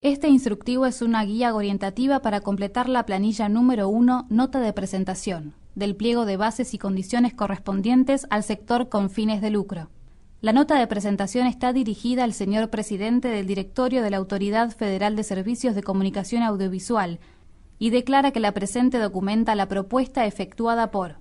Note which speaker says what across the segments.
Speaker 1: Este instructivo es una guía orientativa para completar la planilla número 1, nota de presentación, del pliego de bases y condiciones correspondientes al sector con fines de lucro. La nota de presentación está dirigida al señor presidente del directorio de la Autoridad Federal de Servicios de Comunicación Audiovisual y declara que la presente documenta la propuesta efectuada por...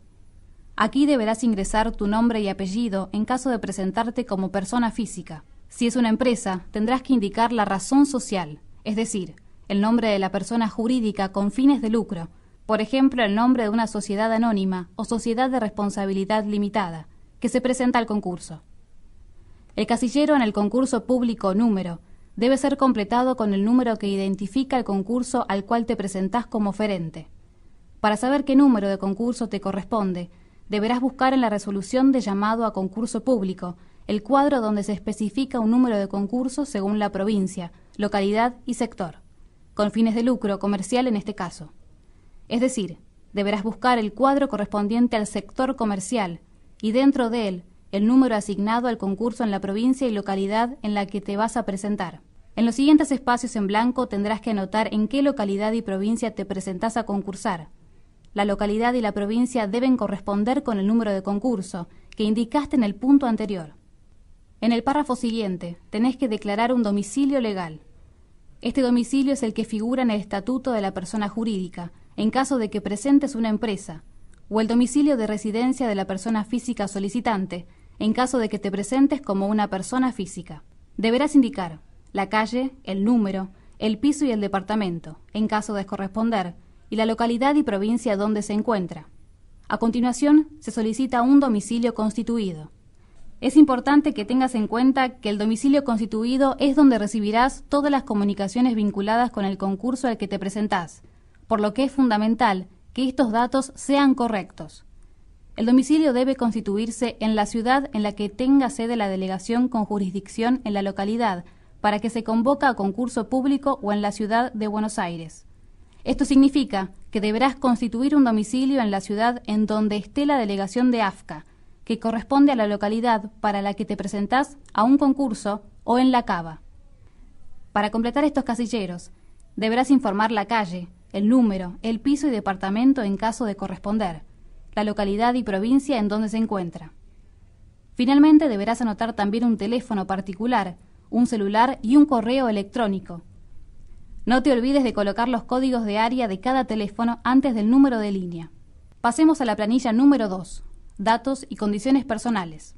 Speaker 1: Aquí deberás ingresar tu nombre y apellido en caso de presentarte como persona física. Si es una empresa, tendrás que indicar la razón social, es decir, el nombre de la persona jurídica con fines de lucro, por ejemplo, el nombre de una sociedad anónima o sociedad de responsabilidad limitada, que se presenta al concurso. El casillero en el concurso público número debe ser completado con el número que identifica el concurso al cual te presentás como oferente. Para saber qué número de concurso te corresponde, deberás buscar en la resolución de llamado a concurso público el cuadro donde se especifica un número de concurso según la provincia, localidad y sector, con fines de lucro comercial en este caso. Es decir, deberás buscar el cuadro correspondiente al sector comercial y dentro de él el número asignado al concurso en la provincia y localidad en la que te vas a presentar. En los siguientes espacios en blanco tendrás que anotar en qué localidad y provincia te presentás a concursar. La localidad y la provincia deben corresponder con el número de concurso que indicaste en el punto anterior. En el párrafo siguiente tenés que declarar un domicilio legal. Este domicilio es el que figura en el estatuto de la persona jurídica, en caso de que presentes una empresa, o el domicilio de residencia de la persona física solicitante, en caso de que te presentes como una persona física. Deberás indicar la calle, el número, el piso y el departamento, en caso de corresponder, y la localidad y provincia donde se encuentra. A continuación, se solicita un domicilio constituido. Es importante que tengas en cuenta que el domicilio constituido es donde recibirás todas las comunicaciones vinculadas con el concurso al que te presentás, por lo que es fundamental que estos datos sean correctos. El domicilio debe constituirse en la ciudad en la que tenga sede la delegación con jurisdicción en la localidad para que se convoca a concurso público o en la ciudad de Buenos Aires. Esto significa que deberás constituir un domicilio en la ciudad en donde esté la delegación de AFCA, que corresponde a la localidad para la que te presentás a un concurso o en la cava. Para completar estos casilleros, deberás informar la calle, el número, el piso y departamento en caso de corresponder, la localidad y provincia en donde se encuentra. Finalmente, deberás anotar también un teléfono particular, un celular y un correo electrónico. No te olvides de colocar los códigos de área de cada teléfono antes del número de línea. Pasemos a la planilla número 2. Datos y condiciones personales.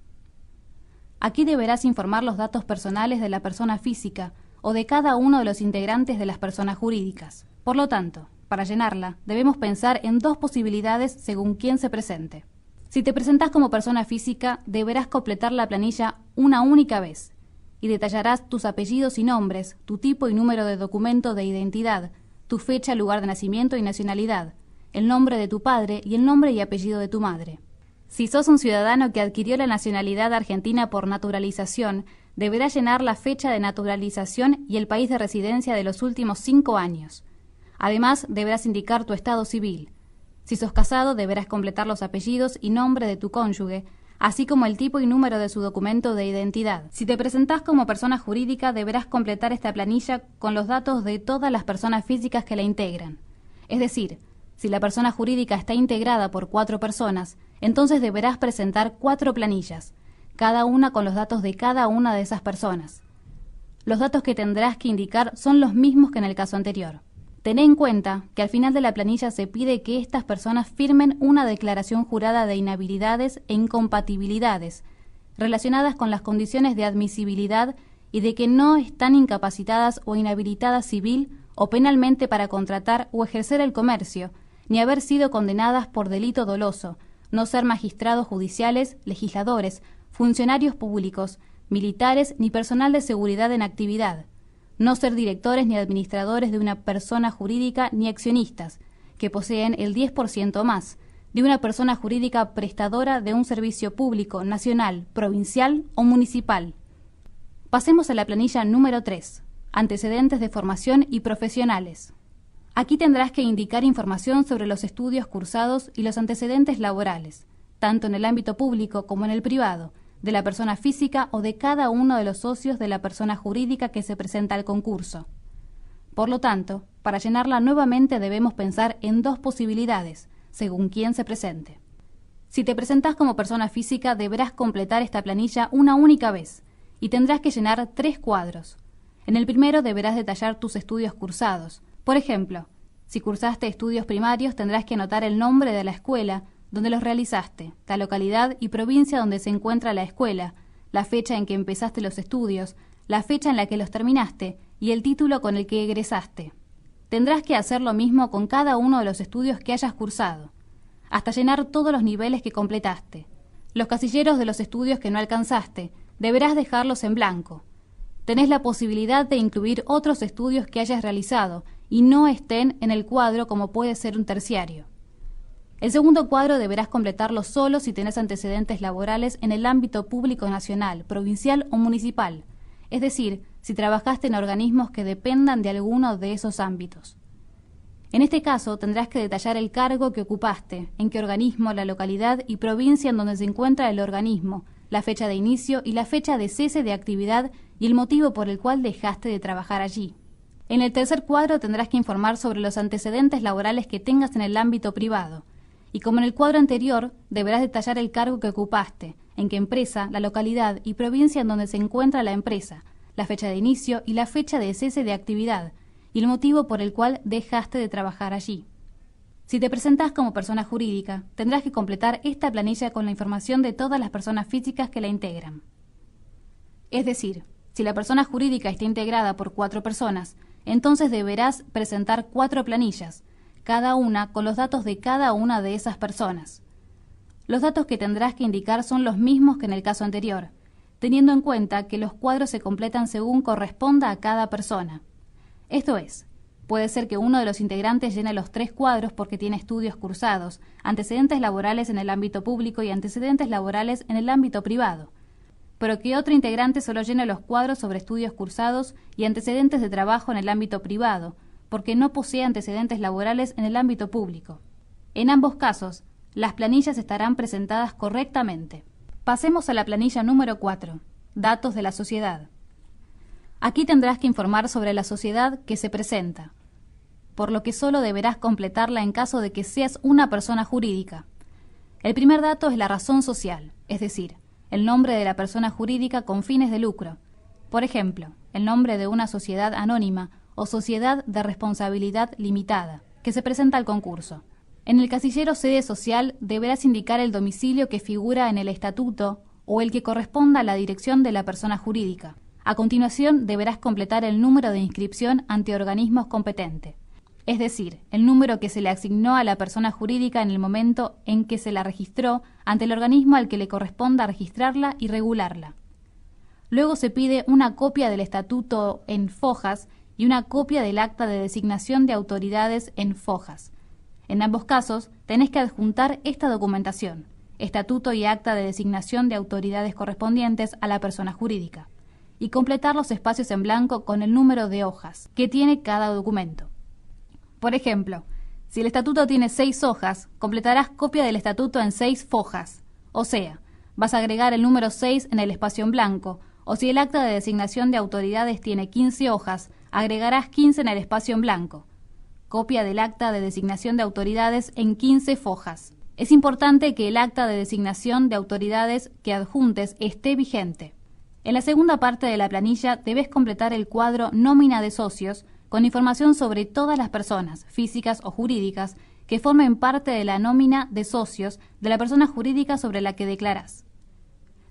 Speaker 1: Aquí deberás informar los datos personales de la persona física o de cada uno de los integrantes de las personas jurídicas. Por lo tanto, para llenarla, debemos pensar en dos posibilidades según quién se presente. Si te presentás como persona física, deberás completar la planilla una única vez y detallarás tus apellidos y nombres, tu tipo y número de documento de identidad, tu fecha, lugar de nacimiento y nacionalidad, el nombre de tu padre y el nombre y apellido de tu madre. Si sos un ciudadano que adquirió la nacionalidad argentina por naturalización, deberás llenar la fecha de naturalización y el país de residencia de los últimos 5 años. Además, deberás indicar tu estado civil. Si sos casado, deberás completar los apellidos y nombre de tu cónyuge, así como el tipo y número de su documento de identidad. Si te presentás como persona jurídica, deberás completar esta planilla con los datos de todas las personas físicas que la integran. Es decir, si la persona jurídica está integrada por 4 personas, entonces deberás presentar 4 planillas, cada una con los datos de cada una de esas personas. Los datos que tendrás que indicar son los mismos que en el caso anterior. Ten en cuenta que al final de la planilla se pide que estas personas firmen una declaración jurada de inhabilidades e incompatibilidades relacionadas con las condiciones de admisibilidad y de que no están incapacitadas o inhabilitadas civil o penalmente para contratar o ejercer el comercio, ni haber sido condenadas por delito doloso, no ser magistrados judiciales, legisladores, funcionarios públicos, militares ni personal de seguridad en actividad, no ser directores ni administradores de una persona jurídica ni accionistas, que poseen el 10% más, de una persona jurídica prestadora de un servicio público, nacional, provincial o municipal. Pasemos a la planilla número 3, antecedentes de formación y profesionales. Aquí tendrás que indicar información sobre los estudios cursados y los antecedentes laborales, tanto en el ámbito público como en el privado, de la persona física o de cada uno de los socios de la persona jurídica que se presenta al concurso. Por lo tanto, para llenarla nuevamente debemos pensar en dos posibilidades, según quién se presente. Si te presentás como persona física, deberás completar esta planilla una única vez y tendrás que llenar 3 cuadros. En el primero deberás detallar tus estudios cursados. Por ejemplo, si cursaste estudios primarios, tendrás que anotar el nombre de la escuela donde los realizaste, la localidad y provincia donde se encuentra la escuela, la fecha en que empezaste los estudios, la fecha en la que los terminaste y el título con el que egresaste. Tendrás que hacer lo mismo con cada uno de los estudios que hayas cursado, hasta llenar todos los niveles que completaste. Los casilleros de los estudios que no alcanzaste, deberás dejarlos en blanco. Tenés la posibilidad de incluir otros estudios que hayas realizado y no estén en el cuadro, como puede ser un terciario. El segundo cuadro deberás completarlo solo si tenés antecedentes laborales en el ámbito público nacional, provincial o municipal, es decir, si trabajaste en organismos que dependan de alguno de esos ámbitos. En este caso, tendrás que detallar el cargo que ocupaste, en qué organismo, la localidad y provincia en donde se encuentra el organismo, la fecha de inicio y la fecha de cese de actividad y el motivo por el cual dejaste de trabajar allí. En el tercer cuadro tendrás que informar sobre los antecedentes laborales que tengas en el ámbito privado. Y como en el cuadro anterior, deberás detallar el cargo que ocupaste, en qué empresa, la localidad y provincia en donde se encuentra la empresa, la fecha de inicio y la fecha de cese de actividad, y el motivo por el cual dejaste de trabajar allí. Si te presentás como persona jurídica, tendrás que completar esta planilla con la información de todas las personas físicas que la integran. Es decir, si la persona jurídica está integrada por 4 personas, entonces deberás presentar 4 planillas, cada una con los datos de cada una de esas personas. Los datos que tendrás que indicar son los mismos que en el caso anterior, teniendo en cuenta que los cuadros se completan según corresponda a cada persona. Esto es, puede ser que uno de los integrantes llene los 3 cuadros porque tiene estudios cursados, antecedentes laborales en el ámbito público y antecedentes laborales en el ámbito privado, pero que otro integrante solo llene los cuadros sobre estudios cursados y antecedentes de trabajo en el ámbito privado, porque no posee antecedentes laborales en el ámbito público. En ambos casos, las planillas estarán presentadas correctamente. Pasemos a la planilla número 4, datos de la sociedad. Aquí tendrás que informar sobre la sociedad que se presenta, por lo que solo deberás completarla en caso de que seas una persona jurídica. El primer dato es la razón social, es decir, el nombre de la persona jurídica con fines de lucro. Por ejemplo, el nombre de una sociedad anónima o sociedad de responsabilidad limitada, que se presenta al concurso. En el casillero sede social deberás indicar el domicilio que figura en el estatuto o el que corresponda a la dirección de la persona jurídica. A continuación deberás completar el número de inscripción ante organismos competentes, es decir, el número que se le asignó a la persona jurídica en el momento en que se la registró ante el organismo al que le corresponda registrarla y regularla. Luego se pide una copia del estatuto en fojas y una copia del acta de designación de autoridades en fojas. En ambos casos, tenés que adjuntar esta documentación, estatuto y acta de designación de autoridades correspondientes a la persona jurídica, y completar los espacios en blanco con el número de hojas que tiene cada documento. Por ejemplo, si el estatuto tiene 6 hojas, completarás copia del estatuto en 6 fojas, o sea, vas a agregar el número 6 en el espacio en blanco, o si el acta de designación de autoridades tiene 15 hojas, agregarás 15 en el espacio en blanco. Copia del acta de designación de autoridades en 15 fojas. Es importante que el acta de designación de autoridades que adjuntes esté vigente. En la segunda parte de la planilla debes completar el cuadro nómina de socios con información sobre todas las personas, físicas o jurídicas, que formen parte de la nómina de socios de la persona jurídica sobre la que declarás.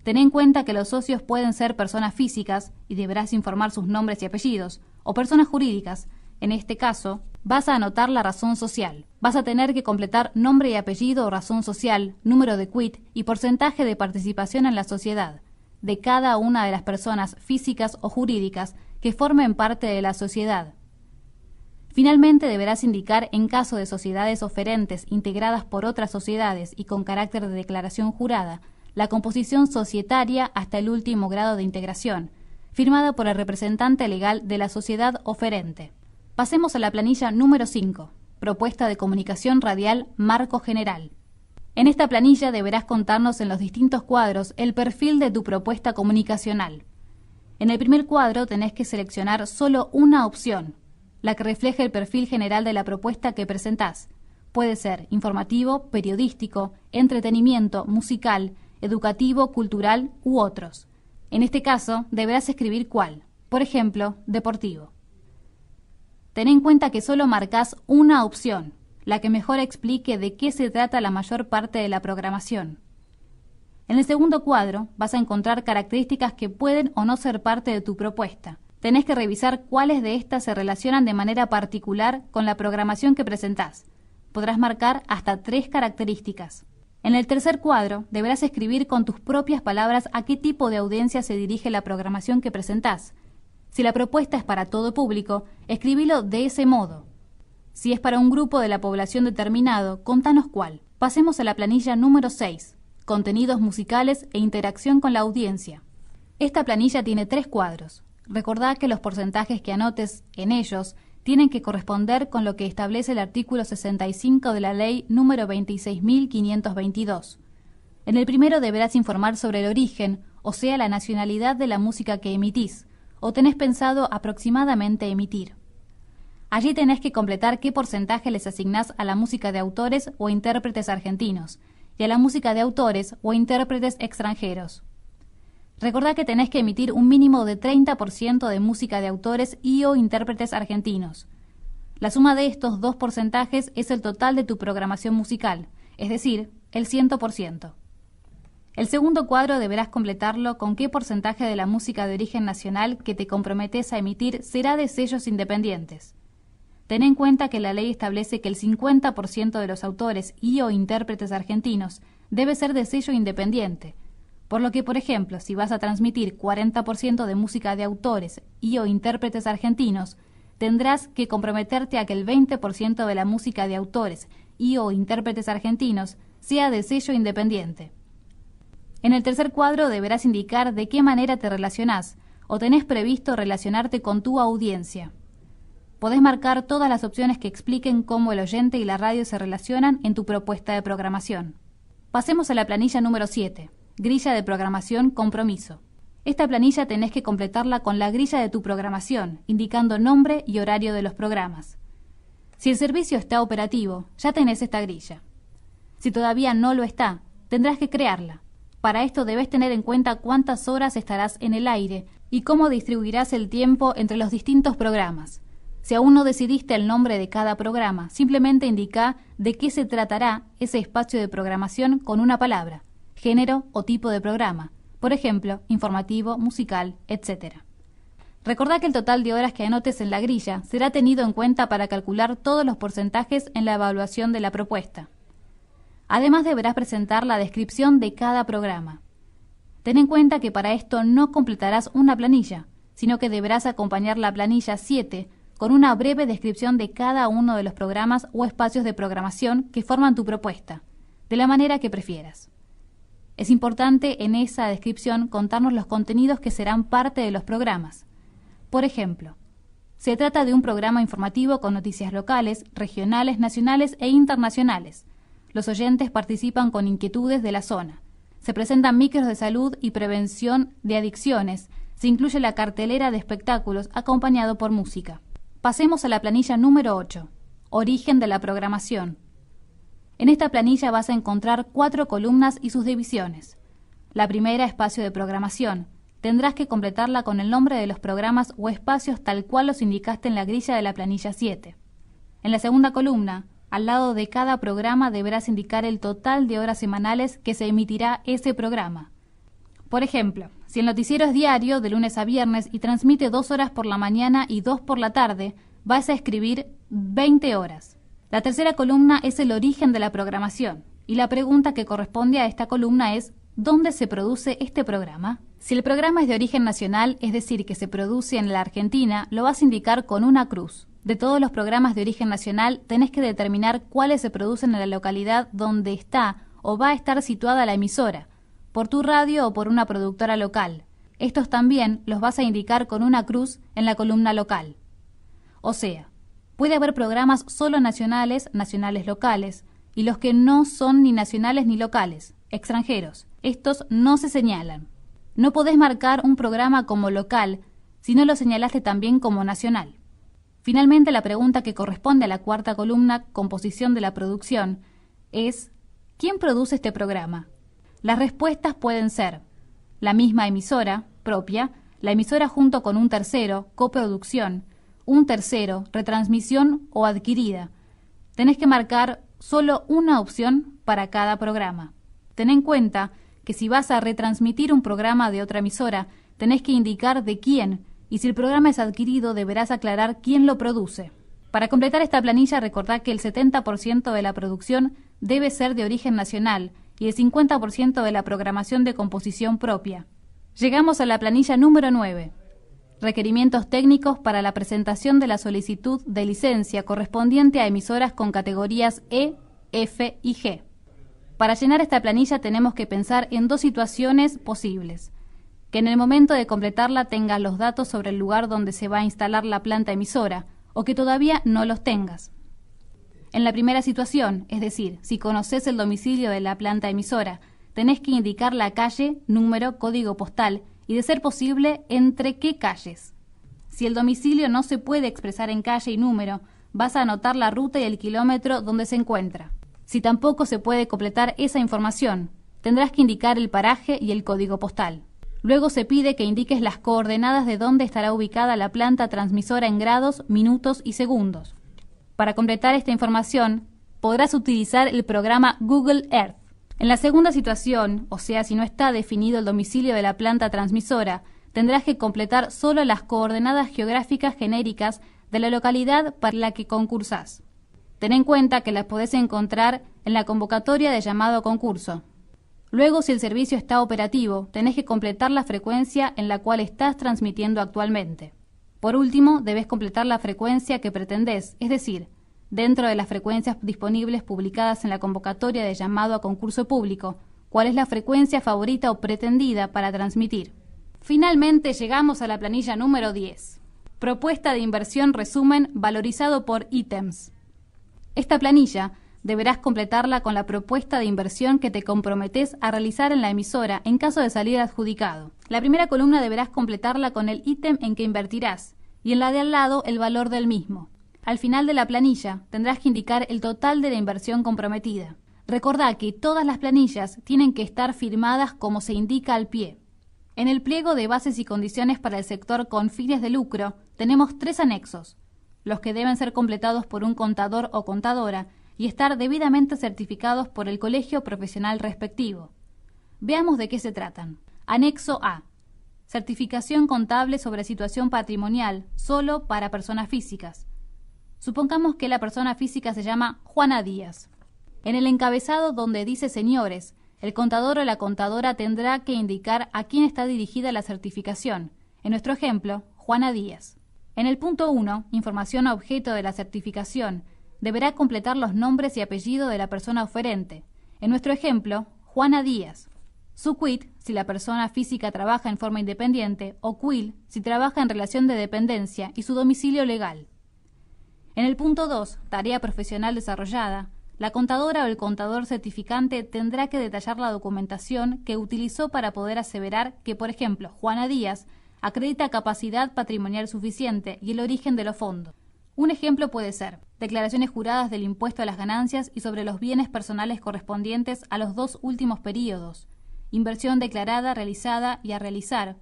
Speaker 1: Ten en cuenta que los socios pueden ser personas físicas, y deberás informar sus nombres y apellidos, o personas jurídicas. En este caso, vas a anotar la razón social. Vas a tener que completar nombre y apellido o razón social, número de quit y porcentaje de participación en la sociedad de cada una de las personas físicas o jurídicas que formen parte de la sociedad. Finalmente, deberás indicar, en caso de sociedades oferentes integradas por otras sociedades y con carácter de declaración jurada, la composición societaria hasta el último grado de integración, firmada por el representante legal de la sociedad oferente. Pasemos a la planilla número 5, propuesta de comunicación radial marco general. En esta planilla deberás contarnos en los distintos cuadros el perfil de tu propuesta comunicacional. En el primer cuadro tenés que seleccionar solo una opción, la que refleje el perfil general de la propuesta que presentás. Puede ser informativo, periodístico, entretenimiento, musical, educativo, cultural u otros. En este caso, deberás escribir cuál. Por ejemplo, deportivo. Ten en cuenta que solo marcás una opción, la que mejor explique de qué se trata la mayor parte de la programación. En el segundo cuadro vas a encontrar características que pueden o no ser parte de tu propuesta. Tenés que revisar cuáles de estas se relacionan de manera particular con la programación que presentás. Podrás marcar hasta 3 características. En el tercer cuadro deberás escribir con tus propias palabras a qué tipo de audiencia se dirige la programación que presentás. Si la propuesta es para todo público, escribilo de ese modo. Si es para un grupo de la población determinado, contanos cuál. Pasemos a la planilla número 6, contenidos musicales e interacción con la audiencia. Esta planilla tiene 3 cuadros. Recordá que los porcentajes que anotes en ellos tienen que corresponder con lo que establece el artículo 65 de la ley número 26.522. En el primero deberás informar sobre el origen, o sea, la nacionalidad de la música que emitís, o tenés pensado aproximadamente emitir. Allí tenés que completar qué porcentaje les asignás a la música de autores o intérpretes argentinos y a la música de autores o intérpretes extranjeros. Recordá que tenés que emitir un mínimo de 30% de música de autores y o intérpretes argentinos. La suma de estos 2 porcentajes es el total de tu programación musical, es decir, el 100%. El segundo cuadro deberás completarlo con qué porcentaje de la música de origen nacional que te comprometes a emitir será de sellos independientes. Ten en cuenta que la ley establece que el 50% de los autores y o intérpretes argentinos debe ser de sello independiente, por lo que, por ejemplo, si vas a transmitir 40% de música de autores y o intérpretes argentinos, tendrás que comprometerte a que el 20% de la música de autores y o intérpretes argentinos sea de sello independiente. En el tercer cuadro deberás indicar de qué manera te relacionás o tenés previsto relacionarte con tu audiencia. Podés marcar todas las opciones que expliquen cómo el oyente y la radio se relacionan en tu propuesta de programación. Pasemos a la planilla número 7, grilla de programación compromiso. Esta planilla tenés que completarla con la grilla de tu programación, indicando nombre y horario de los programas. Si el servicio está operativo, ya tenés esta grilla. Si todavía no lo está, tendrás que crearla. Para esto debes tener en cuenta cuántas horas estarás en el aire y cómo distribuirás el tiempo entre los distintos programas. Si aún no decidiste el nombre de cada programa, simplemente indica de qué se tratará ese espacio de programación con una palabra, género o tipo de programa, por ejemplo, informativo, musical, etc. Recordá que el total de horas que anotes en la grilla será tenido en cuenta para calcular todos los porcentajes en la evaluación de la propuesta. Además deberás presentar la descripción de cada programa. Ten en cuenta que para esto no completarás una planilla, sino que deberás acompañar la planilla 7 con una breve descripción de cada uno de los programas o espacios de programación que forman tu propuesta, de la manera que prefieras. Es importante en esa descripción contarnos los contenidos que serán parte de los programas. Por ejemplo, se trata de un programa informativo con noticias locales, regionales, nacionales e internacionales. Los oyentes participan con inquietudes de la zona. Se presentan micros de salud y prevención de adicciones. Se incluye la cartelera de espectáculos acompañado por música. Pasemos a la planilla número 8, origen de la programación. En esta planilla vas a encontrar 4 columnas y sus divisiones. La primera, espacio de programación. Tendrás que completarla con el nombre de los programas o espacios tal cual los indicaste en la grilla de la planilla 7. En la segunda columna, al lado de cada programa deberás indicar el total de horas semanales que se emitirá ese programa. Por ejemplo, si el noticiero es diario de lunes a viernes y transmite 2 horas por la mañana y 2 por la tarde, vas a escribir 20 horas. La tercera columna es el origen de la programación y la pregunta que corresponde a esta columna es ¿dónde se produce este programa? Si el programa es de origen nacional, es decir, que se produce en la Argentina, lo vas a indicar con una cruz. De todos los programas de origen nacional, tenés que determinar cuáles se producen en la localidad donde está o va a estar situada la emisora, por tu radio o por una productora local. Estos también los vas a indicar con una cruz en la columna local. O sea, puede haber programas solo nacionales, nacionales locales, y los que no son ni nacionales ni locales, extranjeros. Estos no se señalan. No podés marcar un programa como local si no lo señalaste también como nacional. Finalmente, la pregunta que corresponde a la cuarta columna, composición de la producción, es ¿quién produce este programa? Las respuestas pueden ser la misma emisora, propia, la emisora junto con un tercero, coproducción, un tercero, retransmisión o adquirida. Tenés que marcar solo una opción para cada programa. Ten en cuenta que si vas a retransmitir un programa de otra emisora, tenés que indicar de quién, y si el programa es adquirido deberás aclarar quién lo produce. Para completar esta planilla, recordá que el 70% de la producción debe ser de origen nacional y el 50% de la programación de composición propia. Llegamos a la planilla número 9. Requerimientos técnicos para la presentación de la solicitud de licencia correspondiente a emisoras con categorías E, F y G. Para llenar esta planilla tenemos que pensar en dos situaciones posibles. Que en el momento de completarla tengas los datos sobre el lugar donde se va a instalar la planta emisora, o que todavía no los tengas. En la primera situación, es decir, si conoces el domicilio de la planta emisora, tenés que indicar la calle, número, código postal y, de ser posible, entre qué calles. Si el domicilio no se puede expresar en calle y número, vas a anotar la ruta y el kilómetro donde se encuentra. Si tampoco se puede completar esa información, tendrás que indicar el paraje y el código postal. Luego se pide que indiques las coordenadas de dónde estará ubicada la planta transmisora en grados, minutos y segundos. Para completar esta información, podrás utilizar el programa Google Earth. En la segunda situación, o sea, si no está definido el domicilio de la planta transmisora, tendrás que completar solo las coordenadas geográficas genéricas de la localidad para la que concursás. Ten en cuenta que las podés encontrar en la convocatoria de llamado a concurso. Luego, si el servicio está operativo, tenés que completar la frecuencia en la cual estás transmitiendo actualmente. Por último, debes completar la frecuencia que pretendés, es decir, dentro de las frecuencias disponibles publicadas en la convocatoria de llamado a concurso público, cuál es la frecuencia favorita o pretendida para transmitir. Finalmente, llegamos a la planilla número 10. Propuesta de inversión resumen valorizado por ítems. Esta planilla deberás completarla con la propuesta de inversión que te comprometés a realizar en la emisora en caso de salir adjudicado. La primera columna deberás completarla con el ítem en que invertirás y en la de al lado el valor del mismo. Al final de la planilla tendrás que indicar el total de la inversión comprometida. Recordá que todas las planillas tienen que estar firmadas como se indica al pie. En el pliego de bases y condiciones para el sector con fines de lucro tenemos 3 anexos, los que deben ser completados por un contador o contadora y estar debidamente certificados por el colegio profesional respectivo. Veamos de qué se tratan. Anexo A. Certificación contable sobre situación patrimonial, solo para personas físicas. Supongamos que la persona física se llama Juana Díaz. En el encabezado donde dice señores, el contador o la contadora tendrá que indicar a quién está dirigida la certificación. En nuestro ejemplo, Juana Díaz. En el punto 1, información objeto de la certificación, deberá completar los nombres y apellido de la persona oferente. En nuestro ejemplo, Juana Díaz. Su quit, si la persona física trabaja en forma independiente, o quil, si trabaja en relación de dependencia, y su domicilio legal. En el punto 2, tarea profesional desarrollada, la contadora o el contador certificante tendrá que detallar la documentación que utilizó para poder aseverar que, por ejemplo, Juana Díaz acredita capacidad patrimonial suficiente y el origen de los fondos. Un ejemplo puede ser declaraciones juradas del impuesto a las ganancias y sobre los bienes personales correspondientes a los 2 últimos períodos, inversión declarada, realizada y a realizar,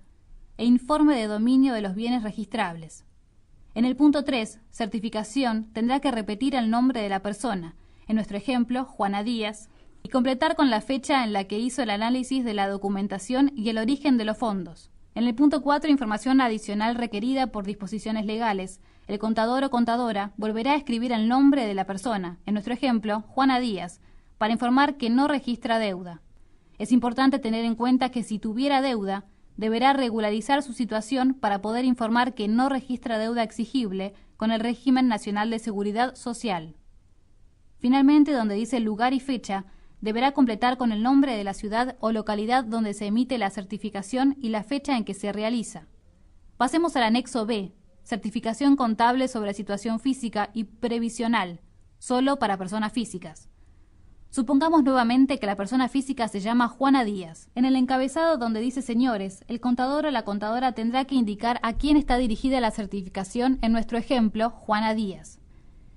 Speaker 1: e informe de dominio de los bienes registrables. En el punto 3, certificación, tendrá que repetir el nombre de la persona, en nuestro ejemplo, Juana Díaz, y completar con la fecha en la que hizo el análisis de la documentación y el origen de los fondos. En el punto 4, información adicional requerida por disposiciones legales. El contador o contadora volverá a escribir el nombre de la persona, en nuestro ejemplo, Juana Díaz, para informar que no registra deuda. Es importante tener en cuenta que si tuviera deuda, deberá regularizar su situación para poder informar que no registra deuda exigible con el régimen nacional de seguridad social. Finalmente, donde dice lugar y fecha, deberá completar con el nombre de la ciudad o localidad donde se emite la certificación y la fecha en que se realiza. Pasemos al anexo B, certificación contable sobre situación física y previsional, solo para personas físicas. Supongamos nuevamente que la persona física se llama Juana Díaz. En el encabezado donde dice señores, el contador o la contadora tendrá que indicar a quién está dirigida la certificación, en nuestro ejemplo, Juana Díaz.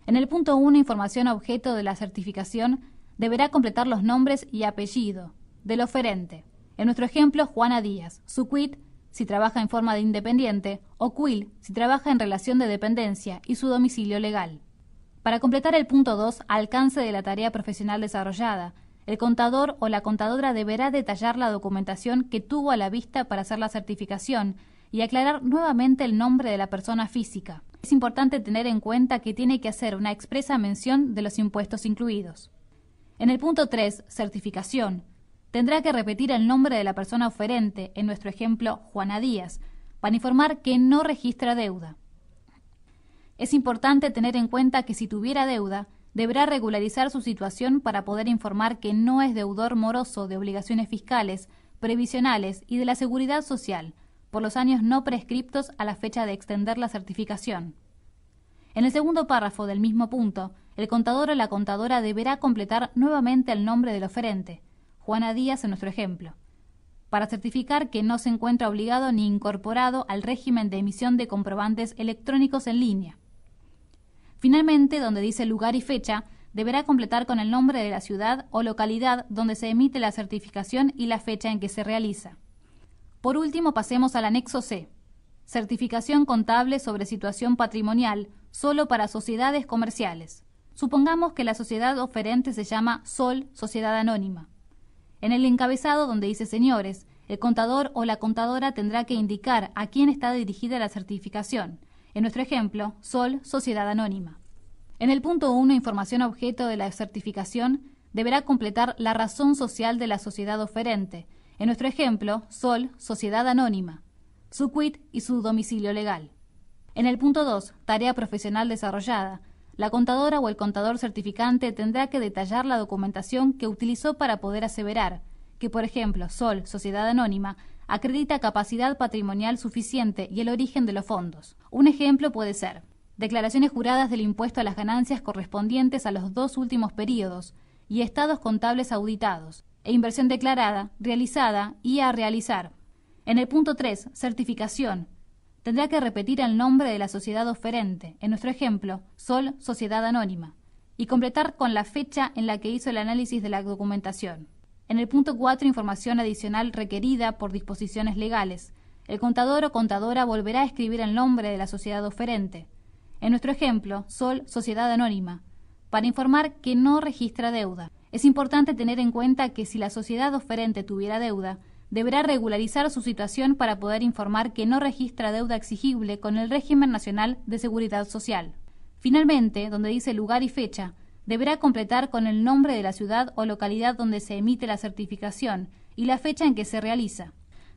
Speaker 1: En el punto 1, información objeto de la certificación, deberá completar los nombres y apellido del oferente. En nuestro ejemplo, Juana Díaz, su quit, si trabaja en forma de independiente, o quil, si trabaja en relación de dependencia, y su domicilio legal. Para completar el punto 2, alcance de la tarea profesional desarrollada, el contador o la contadora deberá detallar la documentación que tuvo a la vista para hacer la certificación y aclarar nuevamente el nombre de la persona física. Es importante tener en cuenta que tiene que hacer una expresa mención de los impuestos incluidos. En el punto 3, certificación, tendrá que repetir el nombre de la persona oferente, en nuestro ejemplo, Juana Díaz, para informar que no registra deuda. Es importante tener en cuenta que si tuviera deuda, deberá regularizar su situación para poder informar que no es deudor moroso de obligaciones fiscales, previsionales y de la seguridad social, por los años no prescriptos a la fecha de extender la certificación. En el segundo párrafo del mismo punto, el contador o la contadora deberá completar nuevamente el nombre del oferente, Juana Díaz en nuestro ejemplo, para certificar que no se encuentra obligado ni incorporado al régimen de emisión de comprobantes electrónicos en línea. Finalmente, donde dice lugar y fecha, deberá completar con el nombre de la ciudad o localidad donde se emite la certificación y la fecha en que se realiza. Por último, pasemos al anexo C. Certificación contable sobre situación patrimonial, solo para sociedades comerciales. Supongamos que la sociedad oferente se llama Sol, Sociedad Anónima. En el encabezado donde dice señores, el contador o la contadora tendrá que indicar a quién está dirigida la certificación. En nuestro ejemplo, Sol, Sociedad Anónima. En el punto 1, información objeto de la certificación, deberá completar la razón social de la sociedad oferente. En nuestro ejemplo, Sol, Sociedad Anónima, su quit y su domicilio legal. En el punto 2, tarea profesional desarrollada, la contadora o el contador certificante tendrá que detallar la documentación que utilizó para poder aseverar que, por ejemplo, Sol, Sociedad Anónima, acredita capacidad patrimonial suficiente y el origen de los fondos. Un ejemplo puede ser declaraciones juradas del impuesto a las ganancias correspondientes a los 2 últimos periodos y estados contables auditados, e inversión declarada, realizada y a realizar. En el punto 3, certificación, tendrá que repetir el nombre de la sociedad oferente, en nuestro ejemplo, Sol, Sociedad Anónima, y completar con la fecha en la que hizo el análisis de la documentación. En el punto 4, información adicional requerida por disposiciones legales. El contador o contadora volverá a escribir el nombre de la sociedad oferente. En nuestro ejemplo, Sol, Sociedad Anónima, para informar que no registra deuda. Es importante tener en cuenta que si la sociedad oferente tuviera deuda, deberá regularizar su situación para poder informar que no registra deuda exigible con el régimen nacional de seguridad social. Finalmente, donde dice lugar y fecha, deberá completar con el nombre de la ciudad o localidad donde se emite la certificación y la fecha en que se realiza.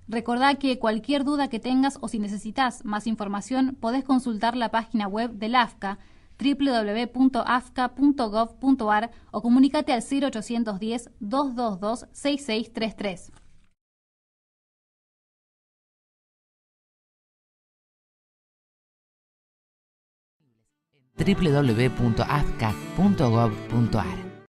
Speaker 1: Recordá que cualquier duda que tengas o si necesitas más información, podés consultar la página web del AFCA, www.afca.gov.ar, o comunícate al 0810 222 6633.
Speaker 2: www.afca.gov.ar